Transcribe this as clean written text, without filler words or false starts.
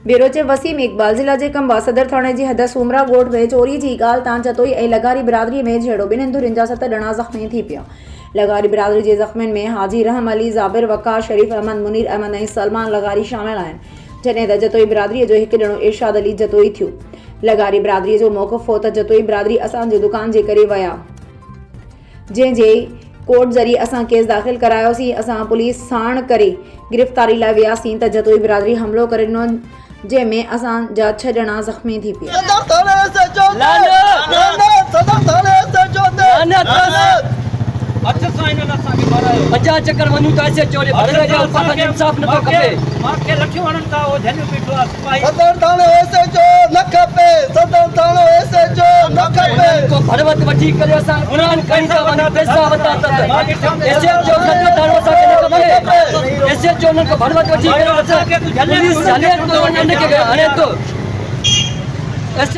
Bureau चे वसीम इकबाल जिला जे कंबा सदर थाणे जी हद सूमरा ॻोठ में चोरी जी ॻाल्हि तां जतोई ऐं लगारी बिरादरी में झेड़ो ॿिन्हिनि धुरियुनि जा 7 ॼणा ज़ख़्मी थी पिया। लगारी बिरादरी जे ज़ख़्मियुनि में हाजी रहम अली, ज़ाबिर वक़ार, शरीफ अहमद, मुनीर अहमद ऐं सलमान लगारी शामिल आहिनि, जॾहिं त जतोई बिरादरीअ जो हिकु ॼणो इरशाद अली जतोई थियो। लगारी बिरादरीअ जो मौक़िफ़ हो त जतोई बिरादरी असांजे दुकान जे करे विया, जंहिंजे कोर्ट ज़रिए असां केस दाख़िल करायोसीं। असां पुलिस साण करे गिरफ़्तारी लाइ वियासीं त जतोई बिरादरी हमलो करे ॾिनो, जंहिंमें असांजा 6 ॼणा ज़ख़्मी थी पिया। अच्छा चक्कर वनू तो ऐसे चोरी भरे जा ऊपर का इंसाफ न तो खपे मां के लखियो वणन था ओ धन बीठो आ सिपाही सदर थाने ऐसे जो न खपे, सदर थाने ऐसे जो न खपे को भरवत वठी करे असा उड़ान कई जा वना पैसा वता त ऐसे जो सदर थाने सा के खपे ऐसे जो न को भरवत वठी करे असा पुलिस जाने तो वने के हने तो